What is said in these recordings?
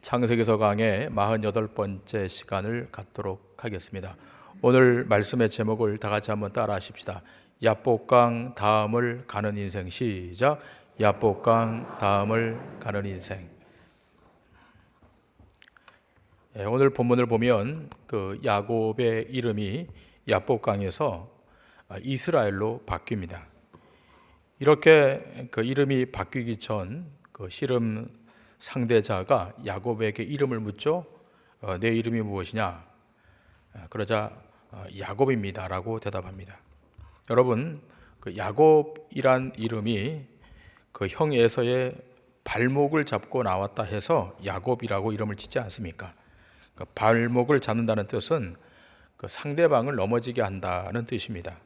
창세기서 강의 48번째 시간을 갖도록 하겠습니다. 오늘 말씀의 제목을 다 같이 한번 따라 하십시다. 야복강 다음을 가는 인생. 시작. 야복강 다음을 가는 인생. 오늘 본문을 보면 그 야곱의 이름이 야복강에서 이스라엘로 바뀝니다. 이렇게 그 이름이 바뀌기 전 그 씨름 상대자가 야곱에게 이름을 묻죠. 내 이름이 무엇이냐? 그러자 야곱입니다 라고 대답합니다. 여러분, 그 야곱이란 이름이 그 형 에서의 발목을 잡고 나왔다 해서 야곱이라고 이름을 짓지 않습니까? 그 발목을 잡는다는 뜻은 그 상대방을 넘어지게 한다는 뜻입니다.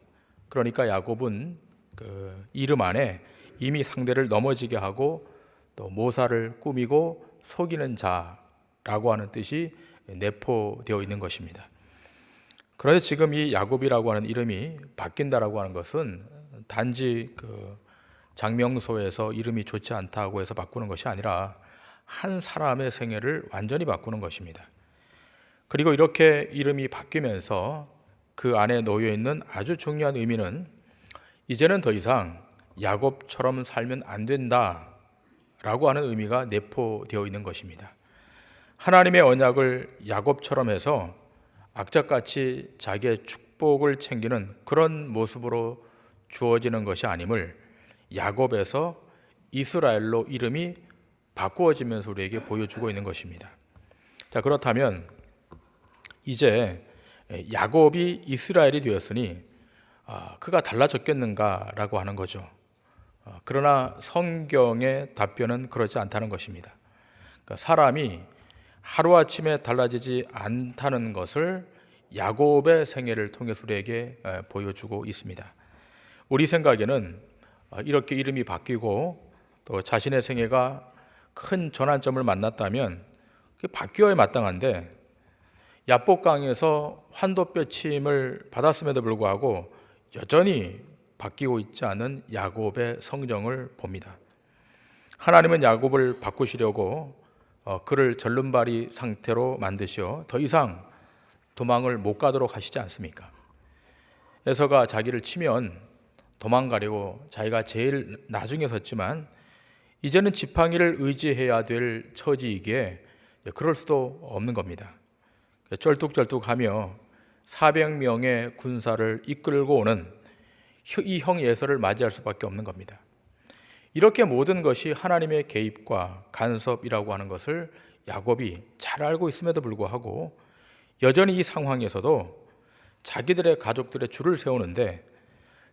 그러니까 야곱은 그 이름 안에 이미 상대를 넘어지게 하고 또 모사를 꾸미고 속이는 자라고 하는 뜻이 내포되어 있는 것입니다. 그런데 지금 이 야곱이라고 하는 이름이 바뀐다라고 하는 것은 단지 그 장명소에서 이름이 좋지 않다고 해서 바꾸는 것이 아니라 한 사람의 생애를 완전히 바꾸는 것입니다. 그리고 이렇게 이름이 바뀌면서 그 안에 놓여 있는 아주 중요한 의미는 이제는 더 이상 야곱처럼 살면 안 된다 라고 하는 의미가 내포되어 있는 것입니다. 하나님의 언약을 야곱처럼 해서 악착같이 자기의 축복을 챙기는 그런 모습으로 주어지는 것이 아님을 야곱에서 이스라엘로 이름이 바꾸어지면서 우리에게 보여주고 있는 것입니다. 자, 그렇다면 이제 야곱이 이스라엘이 되었으니 그가 달라졌겠는가라고 하는 거죠. 그러나 성경의 답변은 그렇지 않다는 것입니다. 그러니까 사람이 하루아침에 달라지지 않다는 것을 야곱의 생애를 통해서 우리에게 보여주고 있습니다. 우리 생각에는 이렇게 이름이 바뀌고 또 자신의 생애가 큰 전환점을 만났다면 바뀌어야 마땅한데 야복강에서 환도뼈침을 받았음에도 불구하고 여전히 바뀌고 있지 않은 야곱의 성정을 봅니다. 하나님은 야곱을 바꾸시려고 그를 절름발이 상태로 만드시어 더 이상 도망을 못 가도록 하시지 않습니까? 에서가 자기를 치면 도망가려고 자기가 제일 나중에 섰지만 이제는 지팡이를 의지해야 될 처지이기에 그럴 수도 없는 겁니다. 쩔뚝쩔뚝하며 400명의 군사를 이끌고 오는 이 형 예서를 맞이할 수밖에 없는 겁니다. 이렇게 모든 것이 하나님의 개입과 간섭이라고 하는 것을 야곱이 잘 알고 있음에도 불구하고 여전히 이 상황에서도 자기들의 가족들의 줄을 세우는데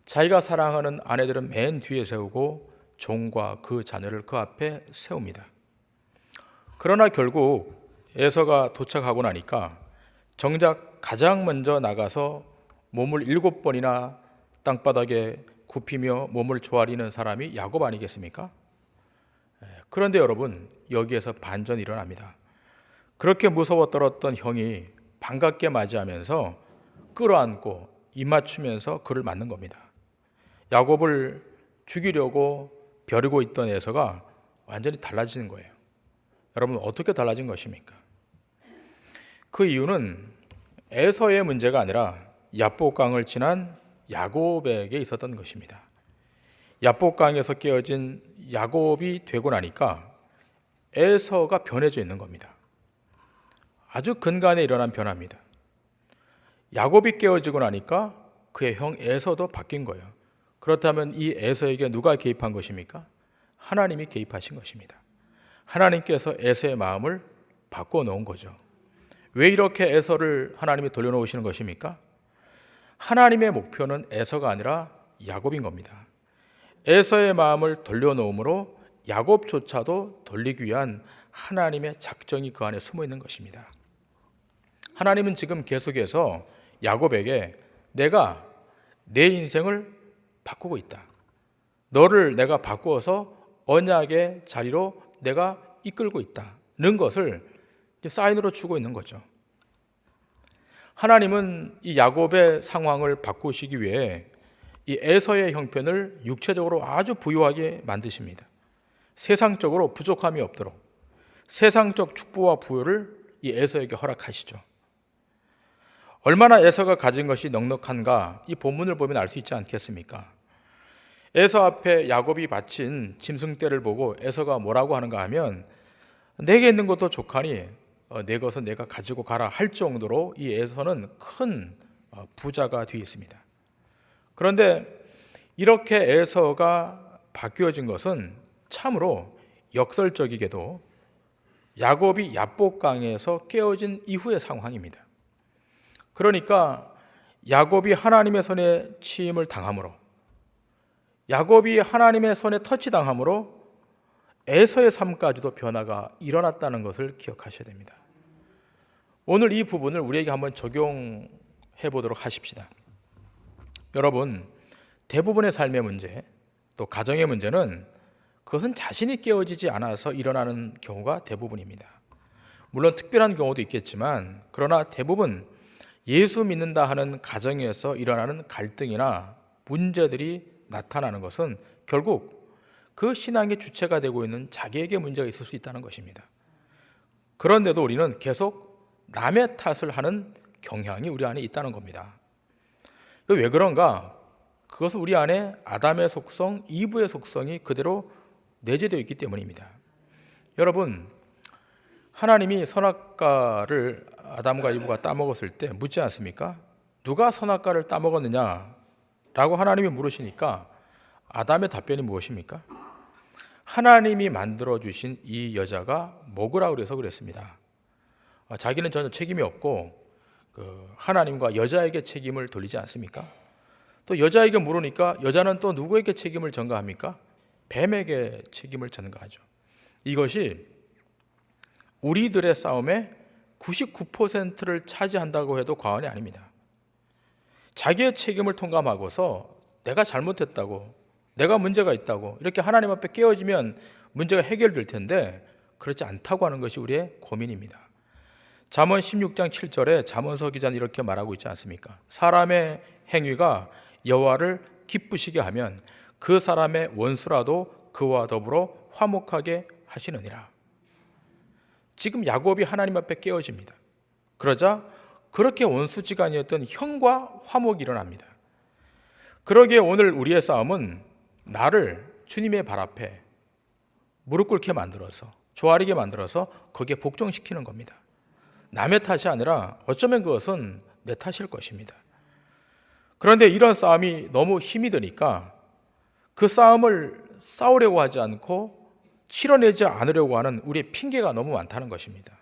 자기가 사랑하는 아내들은 맨 뒤에 세우고 종과 그 자녀를 그 앞에 세웁니다. 그러나 결국 에서가 도착하고 나니까 정작 가장 먼저 나가서 몸을 7번이나 땅바닥에 굽히며 몸을 조아리는 사람이 야곱 아니겠습니까? 그런데 여러분, 여기에서 반전이 일어납니다. 그렇게 무서워 떨었던 형이 반갑게 맞이하면서 끌어안고 입맞추면서 그를 맞는 겁니다. 야곱을 죽이려고 벼르고 있던 에서가 완전히 달라지는 거예요. 여러분, 어떻게 달라진 것입니까? 그 이유는 에서의 문제가 아니라 야복강을 지난 야곱에게 있었던 것입니다. 야복강에서 깨어진 야곱이 되고 나니까 에서가 변해져 있는 겁니다. 아주 근간에 일어난 변화입니다. 야곱이 깨어지고 나니까 그의 형 에서도 바뀐 거예요. 그렇다면 이 에서에게 누가 개입한 것입니까? 하나님이 개입하신 것입니다. 하나님께서 에서의 마음을 바꿔놓은 거죠. 왜 이렇게 에서를 하나님이 돌려놓으시는 것입니까? 하나님의 목표는 에서가 아니라 야곱인 겁니다. 에서의 마음을 돌려놓음으로 야곱조차도 돌리기 위한 하나님의 작정이 그 안에 숨어 있는 것입니다. 하나님은 지금 계속해서 야곱에게 내가 내 인생을 바꾸고 있다. 너를 내가 바꾸어서 언약의 자리로 내가 이끌고 있다는 것을 사인으로 주고 있는 거죠. 하나님은 이 야곱의 상황을 바꾸시기 위해 이 에서의 형편을 육체적으로 아주 부유하게 만드십니다. 세상적으로 부족함이 없도록, 세상적 축복과 부여를 이 에서에게 허락하시죠. 얼마나 에서가 가진 것이 넉넉한가 이 본문을 보면 알 수 있지 않겠습니까? 에서 앞에 야곱이 바친 짐승떼를 보고 에서가 뭐라고 하는가 하면 내게 있는 것도 족하니 내 것은 내가 가지고 가라 할 정도로 이 에서는 큰 부자가 되어 있습니다. 그런데 이렇게 에서가 바뀌어진 것은 참으로 역설적이게도 야곱이 야복강에서 깨어진 이후의 상황입니다. 그러니까 야곱이 하나님의 손에 치임을 당함으로, 야곱이 하나님의 손에 터치당함으로 에서의 삶까지도 변화가 일어났다는 것을 기억하셔야 됩니다. 오늘 이 부분을 우리에게 한번 적용해 보도록 하십시다. 여러분, 대부분의 삶의 문제, 또 가정의 문제는 그것은 자신이 깨어지지 않아서 일어나는 경우가 대부분입니다. 물론 특별한 경우도 있겠지만 그러나 대부분 예수 믿는다 하는 가정에서 일어나는 갈등이나 문제들이 나타나는 것은 결국 그 신앙의 주체가 되고 있는 자기에게 문제가 있을 수 있다는 것입니다. 그런데도 우리는 계속 남의 탓을 하는 경향이 우리 안에 있다는 겁니다. 왜 그런가? 그것은 우리 안에 아담의 속성, 이브의 속성이 그대로 내재되어 있기 때문입니다. 여러분, 하나님이 선악과를 아담과 이브가 따먹었을 때 묻지 않습니까? 누가 선악과를 따먹었느냐? 라고 하나님이 물으시니까 아담의 답변이 무엇입니까? 하나님이 만들어주신 이 여자가 먹으라고 그래서 그랬습니다. 자기는 전혀 책임이 없고 하나님과 여자에게 책임을 돌리지 않습니까? 또 여자에게 물으니까 여자는 또 누구에게 책임을 전가합니까? 뱀에게 책임을 전가하죠. 이것이 우리들의 싸움의 99%를 차지한다고 해도 과언이 아닙니다. 자기의 책임을 통감하고서 내가 잘못했다고, 내가 문제가 있다고 이렇게 하나님 앞에 깨어지면 문제가 해결될 텐데 그렇지 않다고 하는 것이 우리의 고민입니다. 잠언 16장 7절에 잠언서 기자는 이렇게 말하고 있지 않습니까? 사람의 행위가 여호와를 기쁘시게 하면 그 사람의 원수라도 그와 더불어 화목하게 하시느니라. 지금 야곱이 하나님 앞에 깨어집니다. 그러자 그렇게 원수지간이었던 형과 화목이 일어납니다. 그러기에 오늘 우리의 싸움은 나를 주님의 발 앞에 무릎 꿇게 만들어서, 조아리게 만들어서 거기에 복종시키는 겁니다. 남의 탓이 아니라 어쩌면 그것은 내 탓일 것입니다. 그런데 이런 싸움이 너무 힘이 드니까 그 싸움을 싸우려고 하지 않고 치러내지 않으려고 하는 우리의 핑계가 너무 많다는 것입니다.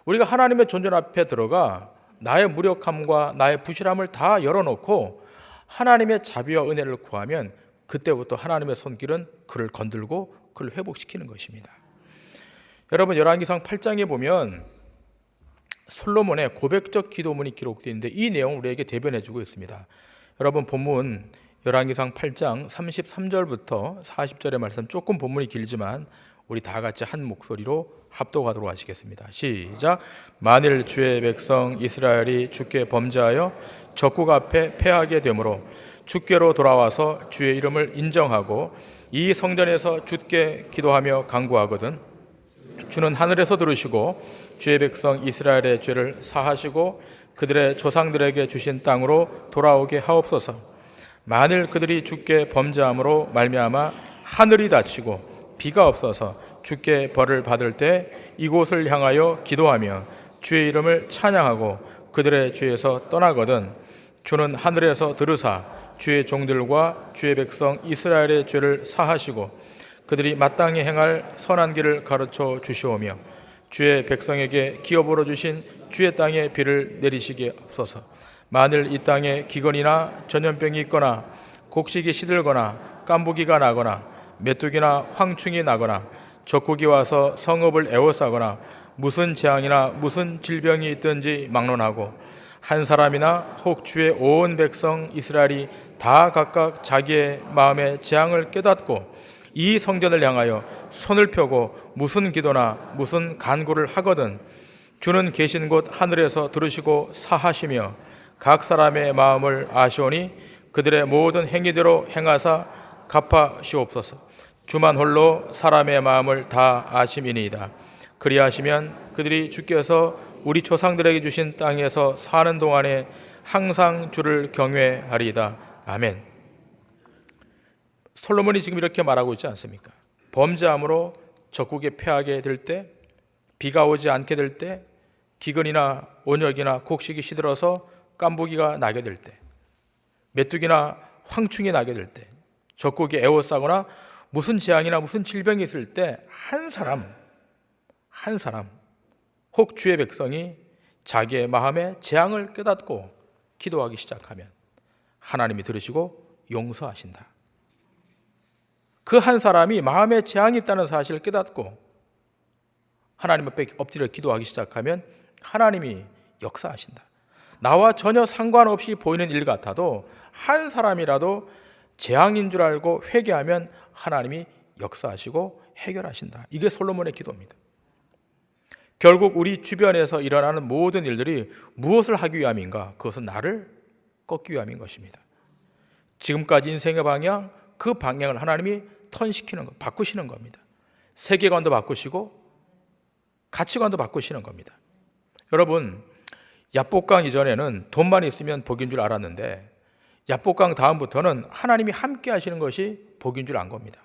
우리가 하나님의 존재 앞에 들어가 나의 무력함과 나의 부실함을 다 열어놓고 하나님의 자비와 은혜를 구하면 그때부터 하나님의 손길은 그를 건들고 그를 회복시키는 것입니다. 여러분, 열왕기상 8장에 보면 솔로몬의 고백적 기도문이 기록되어 있는데 이 내용을 우리에게 대변해주고 있습니다. 여러분, 본문 열왕기상 8장 33절부터 40절의 말씀, 조금 본문이 길지만 우리 다 같이 한 목소리로 합독하도록 하시겠습니다. 시작. 만일 주의 백성 이스라엘이 주께 범죄하여 적국 앞에 패하게 되므로 주께로 돌아와서 주의 이름을 인정하고 이 성전에서 주께 기도하며 간구하거든 주는 하늘에서 들으시고 주의 백성 이스라엘의 죄를 사하시고 그들의 조상들에게 주신 땅으로 돌아오게 하옵소서. 만일 그들이 주께 범죄함으로 말미암아 하늘이 닫히고 비가 없어서 주께 벌을 받을 때 이곳을 향하여 기도하며 주의 이름을 찬양하고 그들의 죄에서 떠나거든 주는 하늘에서 들으사 주의 종들과 주의 백성 이스라엘의 죄를 사하시고 그들이 마땅히 행할 선한 길을 가르쳐 주시오며 주의 백성에게 기업으로 주신 주의 땅에 비를 내리시게 하옵소서. 만일 이 땅에 기근이나 전염병이 있거나 곡식이 시들거나 깐부기가 나거나 메뚜기나 황충이 나거나 적국이 와서 성읍을 에워싸거나 무슨 재앙이나 무슨 질병이 있든지 막론하고 한 사람이나 혹 주의 온 백성 이스라엘이 다 각각 자기의 마음의 재앙을 깨닫고 이 성전을 향하여 손을 펴고 무슨 기도나 무슨 간구를 하거든 주는 계신 곳 하늘에서 들으시고 사하시며 각 사람의 마음을 아시오니 그들의 모든 행위대로 행하사 갚아시옵소서. 주만 홀로 사람의 마음을 다 아심이니이다. 그리하시면 그들이 주께서 우리 조상들에게 주신 땅에서 사는 동안에 항상 주를 경외하리이다. 아멘. 솔로몬이 지금 이렇게 말하고 있지 않습니까? 범죄함으로 적국에 패하게 될 때, 비가 오지 않게 될 때, 기근이나 온역이나 곡식이 시들어서 깐부기가 나게 될 때, 메뚜기나 황충이 나게 될 때, 적국이 에워싸거나 무슨 재앙이나 무슨 질병이 있을 때 한 사람, 혹 주의 백성이 자기의 마음의 재앙을 깨닫고 기도하기 시작하면 하나님이 들으시고 용서하신다. 그 한 사람이 마음에 재앙이 있다는 사실을 깨닫고 하나님 앞에 엎드려 기도하기 시작하면 하나님이 역사하신다. 나와 전혀 상관없이 보이는 일 같아도 한 사람이라도 재앙인 줄 알고 회개하면 하나님이 역사하시고 해결하신다. 이게 솔로몬의 기도입니다. 결국 우리 주변에서 일어나는 모든 일들이 무엇을 하기 위함인가? 그것은 나를 꺾기 위함인 것입니다. 지금까지 인생의 방향, 그 방향을 하나님이 턴시키는 것, 바꾸시는 겁니다. 세계관도 바꾸시고 가치관도 바꾸시는 겁니다. 여러분, 야복강 이전에는 돈만 있으면 복인 줄 알았는데 야복강 다음부터는 하나님이 함께 하시는 것이 복인 줄 안 겁니다.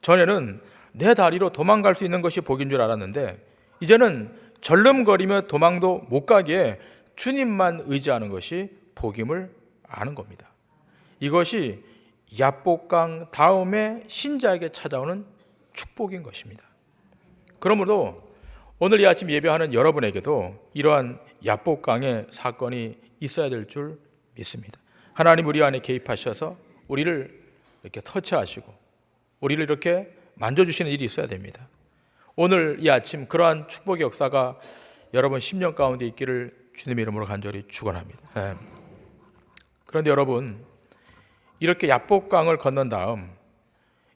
전에는 내 다리로 도망갈 수 있는 것이 복인 줄 알았는데 이제는 절름거리며 도망도 못 가기에 주님만 의지하는 것이 복임을 아는 겁니다. 이것이 야복강 다음에 신자에게 찾아오는 축복인 것입니다. 그러므로 오늘 이 아침 예배하는 여러분에게도 이러한 야복강의 사건이 있어야 될 줄 믿습니다. 하나님 우리 안에 개입하셔서 우리를 이렇게 터치하시고 우리를 이렇게 만져주시는 일이 있어야 됩니다. 오늘 이 아침 그러한 축복의 역사가 여러분 심령 가운데 있기를 주님의 이름으로 간절히 축원합니다. 그런데 여러분, 이렇게 야복강을 건넌 다음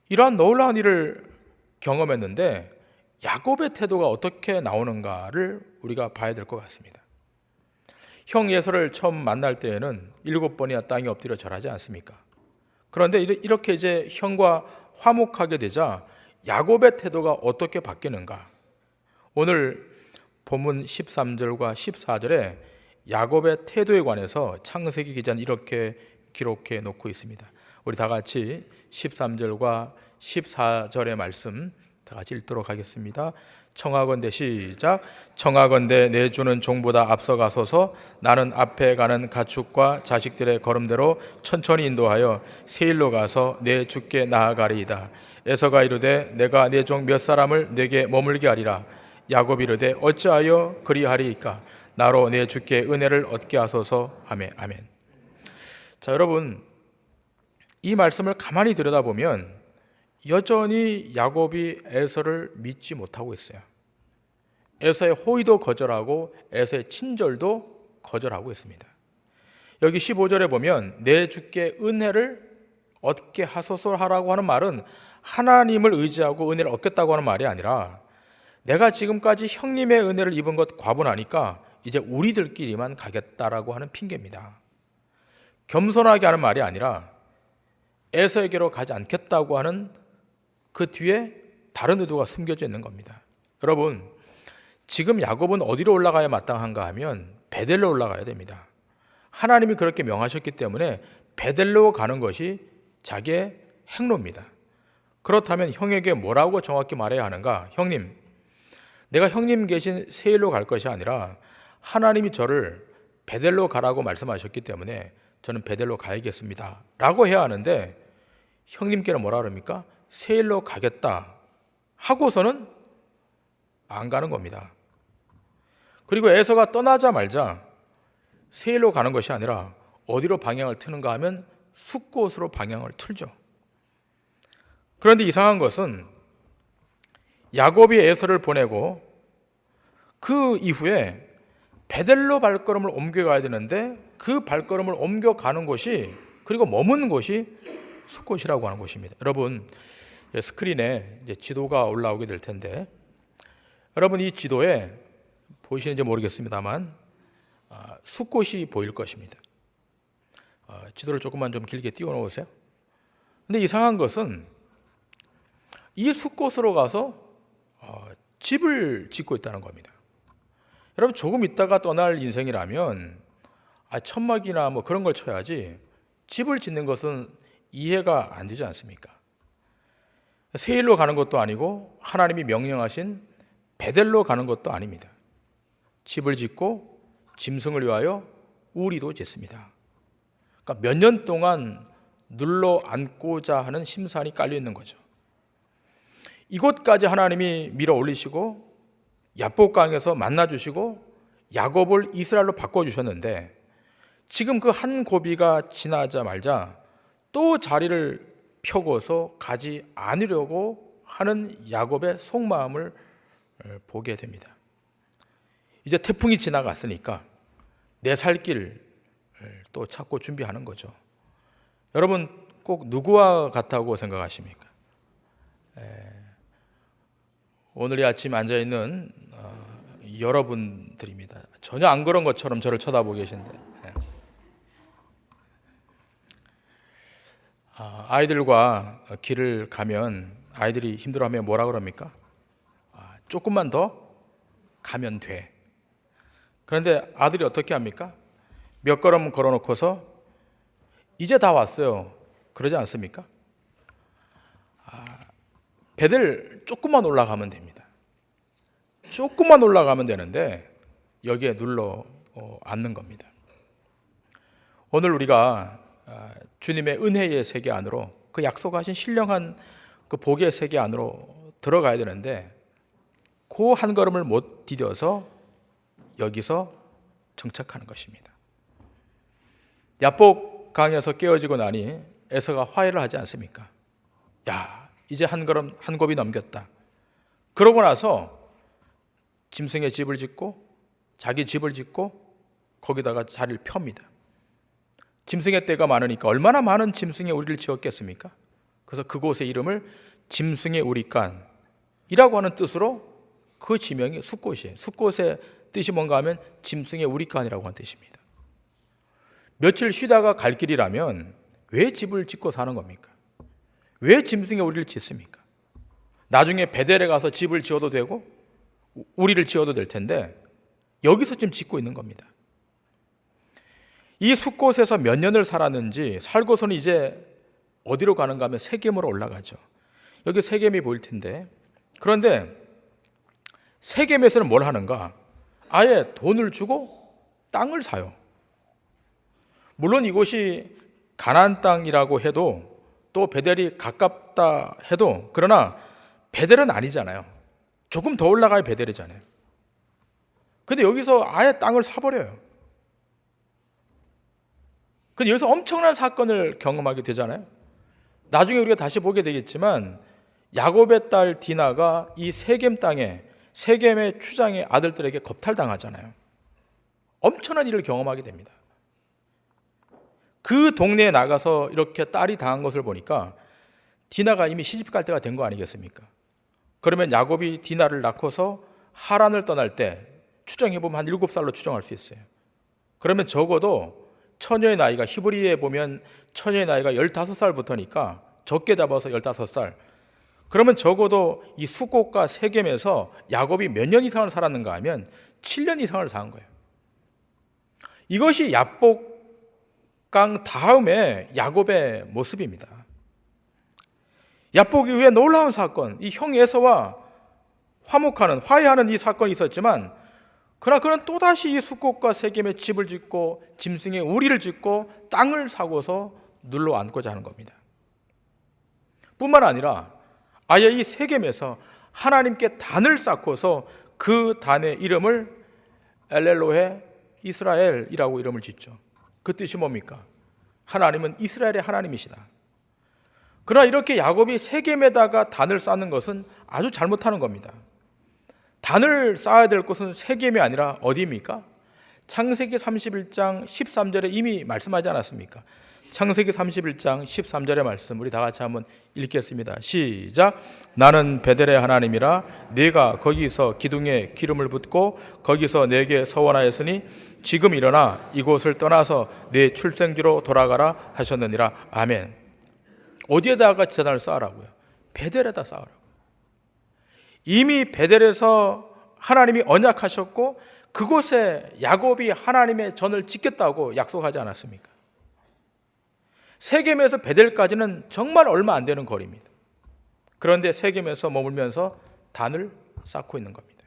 이러한 놀라운 일을 경험했는데 야곱의 태도가 어떻게 나오는가를 우리가 봐야 될 것 같습니다. 형 에서를 처음 만날 때에는 7번이나 땅에 엎드려 절하지 않습니까? 그런데 이렇게 이제 형과 화목하게 되자 야곱의 태도가 어떻게 바뀌는가? 오늘 본문 13절과 14절에 야곱의 태도에 관해서 창세기 기자는 이렇게 기록해 놓고 있습니다. 우리 다 같이 13절과 14절의 말씀 다 같이 읽도록 하겠습니다. 청하건대 시작. 청하건대 내 주는 종보다 앞서가소서. 나는 앞에 가는 가축과 자식들의 걸음대로 천천히 인도하여 세일로 가서 내 주께 나아가리이다. 에서가 이르되 내가 내 종 몇 사람을 내게 머물게 하리라. 야곱이 이르되 어찌하여 그리하리이까? 나로 내 주께 은혜를 얻게 하소서 하매. 아멘. 자, 여러분, 이 말씀을 가만히 들여다보면 여전히 야곱이 에서를 믿지 못하고 있어요. 에서의 호의도 거절하고 에서의 친절도 거절하고 있습니다. 여기 15절에 보면 내 주께 은혜를 얻게 하소서 하라고 하는 말은 하나님을 의지하고 은혜를 얻겠다고 하는 말이 아니라 내가 지금까지 형님의 은혜를 입은 것 과분하니까 이제 우리들끼리만 가겠다라고 하는 핑계입니다. 겸손하게 하는 말이 아니라 에서에게로 가지 않겠다고 하는 그 뒤에 다른 의도가 숨겨져 있는 겁니다. 여러분, 지금 야곱은 어디로 올라가야 마땅한가 하면 베델로 올라가야 됩니다. 하나님이 그렇게 명하셨기 때문에 베델로 가는 것이 자기의 행로입니다. 그렇다면 형에게 뭐라고 정확히 말해야 하는가? 형님, 내가 형님 계신 세일로 갈 것이 아니라 하나님이 저를 베델로 가라고 말씀하셨기 때문에 저는 베델로 가야겠습니다 라고 해야 하는데 형님께는 뭐라 그럽니까? 세일로 가겠다 하고서는 안 가는 겁니다. 그리고 에서가 떠나자 말자 세일로 가는 것이 아니라 어디로 방향을 트는가 하면 숫곳으로 방향을 틀죠. 그런데 이상한 것은 야곱이 에서를 보내고 그 이후에 베델로 발걸음을 옮겨가야 되는데 그 발걸음을 옮겨가는 곳이 그리고 머문 곳이 숫곳이라고 하는 곳입니다. 여러분, 스크린에 이제 지도가 올라오게 될 텐데 여러분 이 지도에 보이시는지 모르겠습니다만 숫곳이 보일 것입니다. 지도를 조금만 좀 길게 띄워 놓으세요. 근데 이상한 것은 이 숫곳으로 가서 집을 짓고 있다는 겁니다. 여러분, 조금 있다가 떠날 인생이라면 천막이나 뭐 그런 걸 쳐야지 집을 짓는 것은 이해가 안 되지 않습니까? 세일로 가는 것도 아니고 하나님이 명령하신 베델로 가는 것도 아닙니다. 집을 짓고 짐승을 위하여 우리도 짓습니다. 그러니까 몇 년 동안 눌러 앉고자 하는 심산이 깔려 있는 거죠. 이곳까지 하나님이 밀어 올리시고 야복강에서 만나 주시고 야곱을 이스라엘로 바꿔 주셨는데, 지금 그 한 고비가 지나자마자 또 자리를 펴고서 가지 않으려고 하는 야곱의 속마음을 보게 됩니다. 이제 태풍이 지나갔으니까 내 살 길 또 찾고 준비하는 거죠. 여러분, 꼭 누구와 같다고 생각하십니까? 오늘 이 아침 앉아있는 여러분들입니다. 전혀 안 그런 것처럼 저를 쳐다보고 계신데, 아이들과 길을 가면 아이들이 힘들어하면 뭐라 그럽니까? 조금만 더 가면 돼. 그런데 아들이 어떻게 합니까? 몇 걸음 걸어놓고서 이제 다 왔어요, 그러지 않습니까? 베델 조금만 올라가면 됩니다. 조금만 올라가면 되는데 여기에 눌러 앉는 겁니다. 오늘 우리가 주님의 은혜의 세계 안으로, 그 약속하신 신령한 그 복의 세계 안으로 들어가야 되는데 그 한 걸음을 못 디뎌서 여기서 정착하는 것입니다. 야복 강에서 깨어지고 나니 에서가 화해를 하지 않습니까? 야, 이제 한 걸음 한 곱이 넘겼다. 그러고 나서 짐승의 집을 짓고 자기 집을 짓고 거기다가 자리를 펴니다. 짐승의 떼가 많으니까 얼마나 많은 짐승의 우리를 지었겠습니까? 그래서 그곳의 이름을 짐승의 우리간이라고 하는 뜻으로 그 지명이 숫곳이에요. 숫곳의 뜻이 뭔가 하면 짐승의 우리간이라고 하는 뜻입니다. 며칠 쉬다가 갈 길이라면 왜 집을 짓고 사는 겁니까? 왜 짐승의 우리를 짓습니까? 나중에 베델에 가서 집을 지어도 되고 우리를 지어도 될 텐데 여기서 지금 짓고 있는 겁니다. 이 숫곳에서 몇 년을 살았는지 살고서는 이제 어디로 가는가 하면 세겜으로 올라가죠. 여기 세겜이 보일 텐데, 그런데 세겜에서는 뭘 하는가? 아예 돈을 주고 땅을 사요. 물론 이곳이 가나안 땅이라고 해도 또 베델이 가깝다 해도, 그러나 베델은 아니잖아요. 조금 더 올라가야 베델이잖아요. 근데 여기서 아예 땅을 사버려요. 근데 여기서 엄청난 사건을 경험하게 되잖아요. 나중에 우리가 다시 보게 되겠지만 야곱의 딸 디나가 이 세겜 땅에 세겜의 추장의 아들들에게 겁탈당하잖아요. 엄청난 일을 경험하게 됩니다. 그 동네에 나가서 이렇게 딸이 당한 것을 보니까 디나가 이미 시집갈 때가 된 거 아니겠습니까? 그러면 야곱이 디나를 낳고서 하란을 떠날 때 추정해보면 한 7살로 추정할 수 있어요. 그러면 적어도 처녀의 나이가, 히브리에 보면 처녀의 나이가 15살부터니까 적게 잡아서 15살. 그러면 적어도 이 숫곳과 세겜에서 야곱이 몇 년 이상을 살았는가 하면 7년 이상을 산 거예요. 이것이 야복강 다음에 야곱의 모습입니다. 야복 이후에 놀라운 사건, 이 형 에서와 화해하는 이 사건이 있었지만, 그러나 그는 또다시 이 숫곳과 세겜에 집을 짓고 짐승의 우리를 짓고 땅을 사고서 눌러 앉고자 하는 겁니다. 뿐만 아니라 아예 이 세겜에서 하나님께 단을 쌓고서 그 단의 이름을 엘렐로헤 이스라엘이라고 이름을 짓죠. 그 뜻이 뭡니까? 하나님은 이스라엘의 하나님이시다. 그러나 이렇게 야곱이 세겜에다가 단을 쌓는 것은 아주 잘못하는 겁니다. 단을 쌓아야 될 곳은 세겜이 아니라 어디입니까? 창세기 31장 13절에 이미 말씀하지 않았습니까? 창세기 31장 13절의 말씀 우리 다 같이 한번 읽겠습니다. 시작. 나는 베델의 하나님이라 네가 거기서 기둥에 기름을 붓고 거기서 내게 서원하였으니 지금 일어나 이곳을 떠나서 네 출생지로 돌아가라 하셨느니라. 아멘. 어디에다가 제단을 쌓으라고요? 베델에다 쌓으라고. 이미 베델에서 하나님이 언약하셨고 그곳에 야곱이 하나님의 전을 지켰다고 약속하지 않았습니까? 세겜에서 베델까지는 정말 얼마 안 되는 거리입니다. 그런데 세겜에서 머물면서 단을 쌓고 있는 겁니다.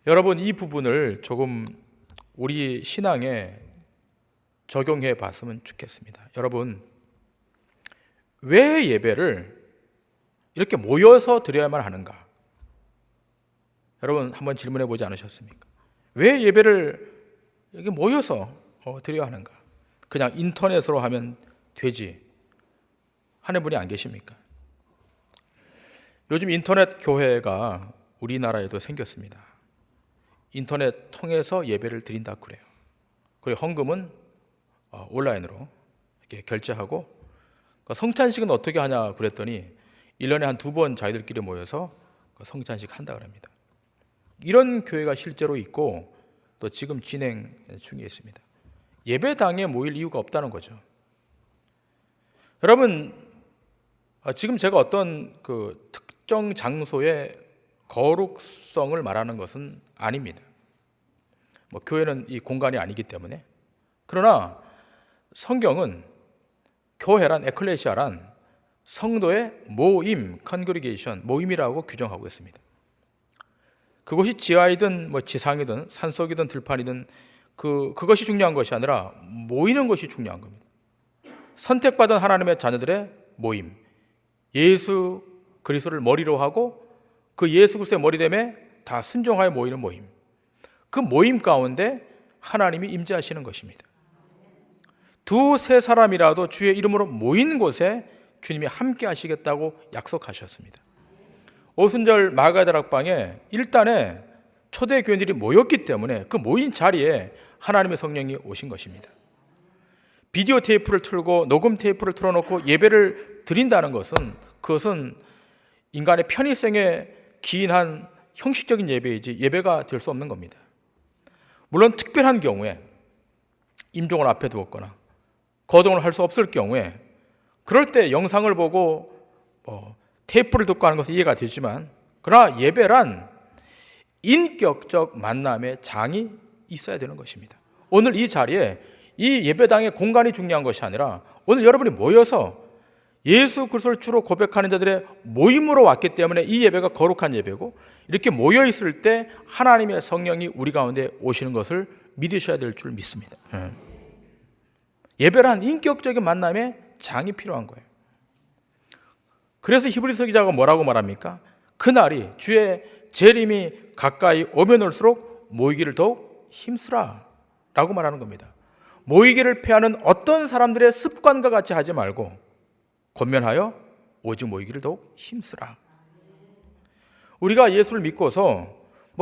여러분, 이 부분을 조금 우리 신앙에 적용해 봤으면 좋겠습니다. 여러분, 왜 예배를 이렇게 모여서 드려야만 하는가? 여러분 한번 질문해 보지 않으셨습니까? 왜 예배를 여기 모여서 드려야 하는가? 그냥 인터넷으로 하면 되지 하는 분이 안 계십니까? 요즘 인터넷 교회가 우리나라에도 생겼습니다. 인터넷 통해서 예배를 드린다 그래요. 그리고 헌금은 온라인으로 이렇게 결제하고, 성찬식은 어떻게 하냐 그랬더니 1년에 한 2번 자기들끼리 모여서 성찬식 한다 그럽니다. 이런 교회가 실제로 있고 또 지금 진행 중에 있습니다. 예배당에 모일 이유가 없다는 거죠. 여러분, 지금 제가 어떤 그 특정 장소의 거룩성을 말하는 것은 아닙니다. 교회는 이 공간이 아니기 때문에. 그러나 성경은 교회란, 에클레시아란 성도의 모임, 컨그리게이션, 모임이라고 규정하고 있습니다. 그것이 지하이든 지상이든 산속이든 들판이든 그것이 중요한 것이 아니라 모이는 것이 중요한 겁니다. 선택받은 하나님의 자녀들의 모임, 예수 그리스도를 머리로 하고 그 예수 그리스도의 머리됨에 다 순종하여 모이는 모임, 그 모임 가운데 하나님이 임재하시는 것입니다. 2-3 사람이라도 주의 이름으로 모인 곳에 주님이 함께 하시겠다고 약속하셨습니다. 오순절 마가다락방에 일단에 초대 교인들이 모였기 때문에 그 모인 자리에 하나님의 성령이 오신 것입니다. 비디오 테이프를 틀고 녹음 테이프를 틀어놓고 예배를 드린다는 것은, 그것은 인간의 편의성에 기인한 형식적인 예배이지 예배가 될 수 없는 겁니다. 물론 특별한 경우에 임종을 앞에 두었거나 거동을 할 수 없을 경우에, 그럴 때 영상을 보고 테이프를 듣고 하는 것은 이해가 되지만, 그러나 예배란 인격적 만남의 장이 있어야 되는 것입니다. 오늘 이 자리에 이 예배당의 공간이 중요한 것이 아니라 오늘 여러분이 모여서 예수 그리스도를 주로 고백하는 자들의 모임으로 왔기 때문에 이 예배가 거룩한 예배고, 이렇게 모여 있을 때 하나님의 성령이 우리 가운데 오시는 것을 믿으셔야 될 줄 믿습니다. 예배란 인격적인 만남의 장이 필요한 거예요. 그래서 히브리서 기자가 뭐라고 말합니까? 그날이 주의 재림이 가까이 오면 올수록 모이기를 더욱 힘쓰라 라고 말하는 겁니다. 모이기를 피하는 어떤 사람들의 습관과 같이 하지 말고 권면하여 오직 모이기를 더욱 힘쓰라. 우리가 예수를 믿고서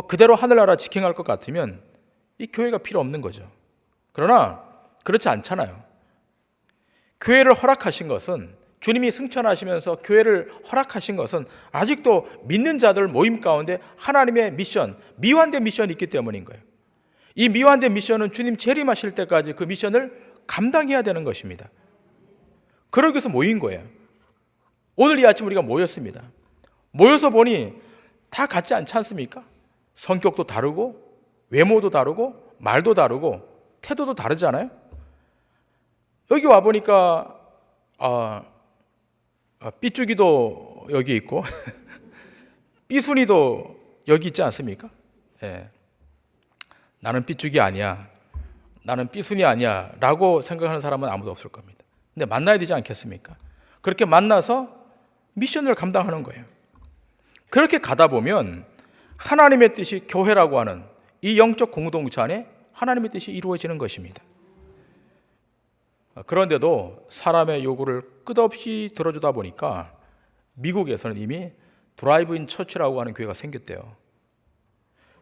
그대로 하늘나라 직행할 것 같으면 이 교회가 필요 없는 거죠. 그러나 그렇지 않잖아요. 교회를 허락하신 것은, 주님이 승천하시면서 교회를 허락하신 것은 아직도 믿는 자들 모임 가운데 하나님의 미션, 미완된 미션이 있기 때문인 거예요. 이 미완된 미션은 주님 재림하실 때까지 그 미션을 감당해야 되는 것입니다. 그러기 위해서 모인 거예요. 오늘 이 아침 우리가 모였습니다. 모여서 보니 다 같지 않지 않습니까? 성격도 다르고 외모도 다르고 말도 다르고 태도도 다르잖아요. 여기 와보니까 삐죽이도 여기 있고 삐순이도 여기 있지 않습니까? 예. 나는 삐죽이 아니야, 나는 삐순이 아니야 라고 생각하는 사람은 아무도 없을 겁니다. 근데 만나야 되지 않겠습니까? 그렇게 만나서 미션을 감당하는 거예요. 그렇게 가다 보면 하나님의 뜻이 교회라고 하는 이 영적 공동체 안에 하나님의 뜻이 이루어지는 것입니다. 그런데도 사람의 요구를 끝없이 들어주다 보니까 미국에서는 이미 드라이브인 처치라고 하는 교회가 생겼대요.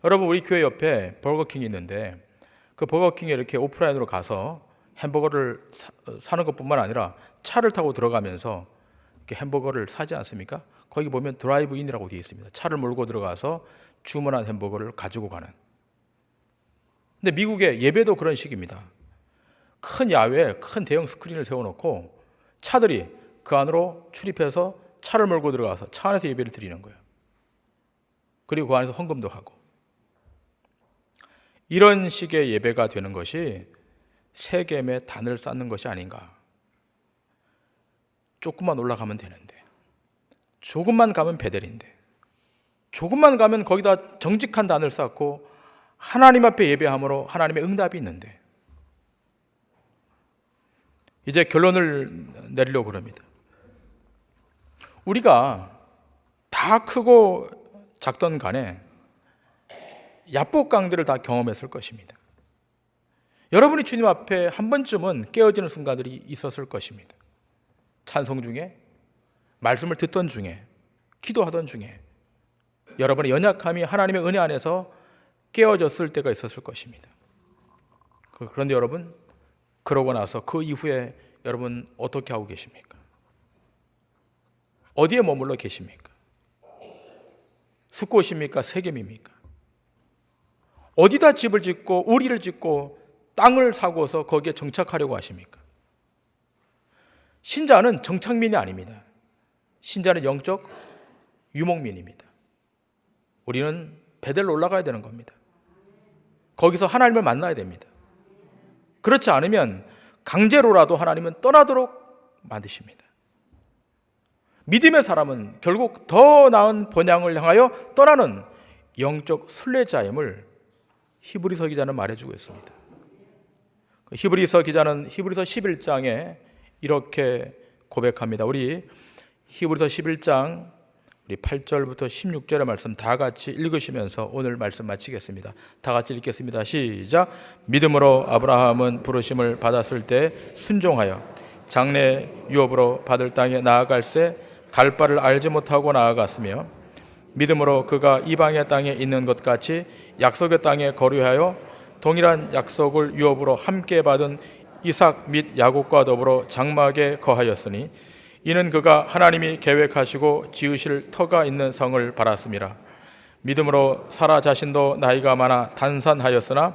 여러분, 우리 교회 옆에 버거킹이 있는데 그 버거킹에 이렇게 오프라인으로 가서 햄버거를 사는 것뿐만 아니라 차를 타고 들어가면서 이렇게 햄버거를 사지 않습니까? 거기 보면 드라이브인이라고 되어 있습니다. 차를 몰고 들어가서 주문한 햄버거를 가지고 가는. 근데 미국의 예배도 그런 식입니다. 큰 야외에 큰 대형 스크린을 세워놓고 차들이 그 안으로 출입해서 차를 몰고 들어가서 차 안에서 예배를 드리는 거예요. 그리고 그 안에서 헌금도 하고. 이런 식의 예배가 되는 것이 세겜의 단을 쌓는 것이 아닌가. 조금만 올라가면 되는데, 조금만 가면 베델인데, 조금만 가면 거기다 정직한 단을 쌓고 하나님 앞에 예배함으로 하나님의 응답이 있는데, 이제 결론을 내리려고 그럽니다. 우리가 다 크고 작던 간에 야복강들을 다 경험했을 것입니다. 여러분이 주님 앞에 한 번쯤은 깨어지는 순간들이 있었을 것입니다. 찬송 중에, 말씀을 듣던 중에, 기도하던 중에 여러분의 연약함이 하나님의 은혜 안에서 깨어졌을 때가 있었을 것입니다. 그런데 여러분, 그러고 나서 그 이후에 여러분 어떻게 하고 계십니까? 어디에 머물러 계십니까? 숫곳입니까? 세겜입니까? 어디다 집을 짓고 우리를 짓고 땅을 사고서 거기에 정착하려고 하십니까? 신자는 정착민이 아닙니다. 신자는 영적 유목민입니다. 우리는 베델로 올라가야 되는 겁니다. 거기서 하나님을 만나야 됩니다. 그렇지 않으면 강제로라도 하나님은 떠나도록 만드십니다. 믿음의 사람은 결국 더 나은 본향을 향하여 떠나는 영적 순례자임을 히브리서 기자는 말해주고 있습니다. 히브리서 기자는 히브리서 11장에 이렇게 고백합니다. 우리 히브리서 11장 우리 8절부터 16절의 말씀 다 같이 읽으시면서 오늘 말씀 마치겠습니다. 다 같이 읽겠습니다. 시작. 믿음으로 아브라함은 부르심을 받았을 때 순종하여 장래 유업으로 받을 땅에 나아갈새 갈 바를 알지 못하고 나아갔으며 믿음으로 그가 이방의 땅에 있는 것 같이 약속의 땅에 거류하여 동일한 약속을 유업으로 함께 받은 이삭 및 야곱과 더불어 장막에 거하였으니 이는 그가 하나님이 계획하시고 지으실 터가 있는 성을 바랐습니다. 믿음으로 사라 자신도 나이가 많아 단산하였으나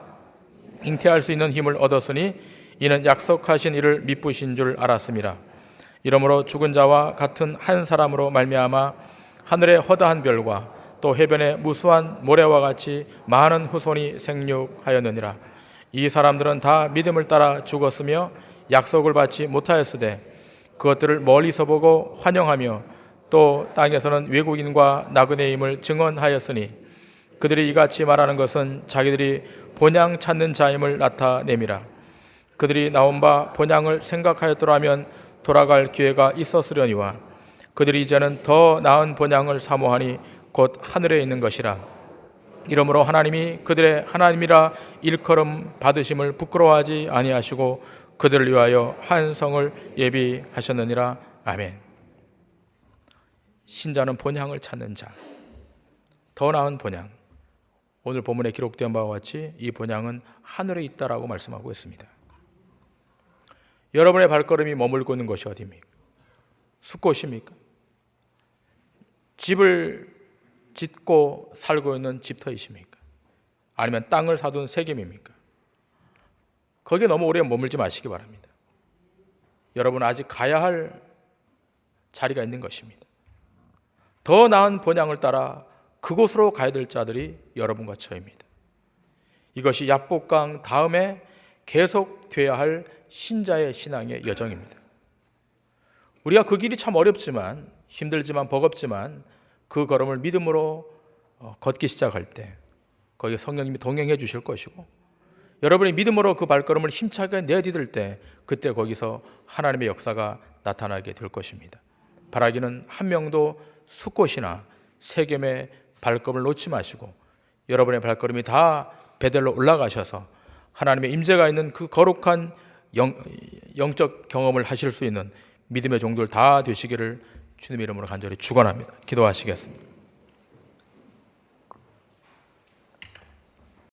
잉태할 수 있는 힘을 얻었으니 이는 약속하신 이를 미쁘신 줄 알았습니다. 이러므로 죽은 자와 같은 한 사람으로 말미암아 하늘의 허다한 별과 또 해변의 무수한 모래와 같이 많은 후손이 생육하였느니라. 이 사람들은 다 믿음을 따라 죽었으며 약속을 받지 못하였으되 그것들을 멀리서 보고 환영하며 또 땅에서는 외국인과 나그네임을 증언하였으니 그들이 이같이 말하는 것은 자기들이 본향 찾는 자임을 나타내미라. 그들이 나온 바 본향을 생각하였더라면 돌아갈 기회가 있었으려니와 그들이 이제는 더 나은 본향을 사모하니 곧 하늘에 있는 것이라. 이러므로 하나님이 그들의 하나님이라 일컬음 받으심을 부끄러워하지 아니하시고 그들을 위하여 한 성을 예비하셨느니라. 아멘. 신자는 본향을 찾는 자, 더 나은 본향. 오늘 본문에 기록된 바와 같이 이 본향은 하늘에 있다라고 말씀하고 있습니다. 여러분의 발걸음이 머물고 있는 것이 어디입니까? 숫곳입니까? 집을 짓고 살고 있는 집터이십니까? 아니면 땅을 사둔 세겜입니까? 거기에 너무 오래 머물지 마시기 바랍니다. 여러분 아직 가야 할 자리가 있는 것입니다. 더 나은 본향을 따라 그곳으로 가야 될 자들이 여러분과 저입니다. 이것이 야복강 다음에 계속돼야 할 신자의 신앙의 여정입니다. 우리가 그 길이 참 어렵지만 힘들지만 버겁지만 그 걸음을 믿음으로 걷기 시작할 때 거기에 성령님이 동행해 주실 것이고 여러분이 믿음으로 그 발걸음을 힘차게 내디딜 때 그때 거기서 하나님의 역사가 나타나게 될 것입니다. 바라기는 한 명도 숫곳이나 세겜의 발걸음을 놓지 마시고 여러분의 발걸음이 다 베델로 올라가셔서 하나님의 임재가 있는 그 거룩한 영적 경험을 하실 수 있는 믿음의 종들 다 되시기를 주님의 이름으로 간절히 축원합니다. 기도하시겠습니다.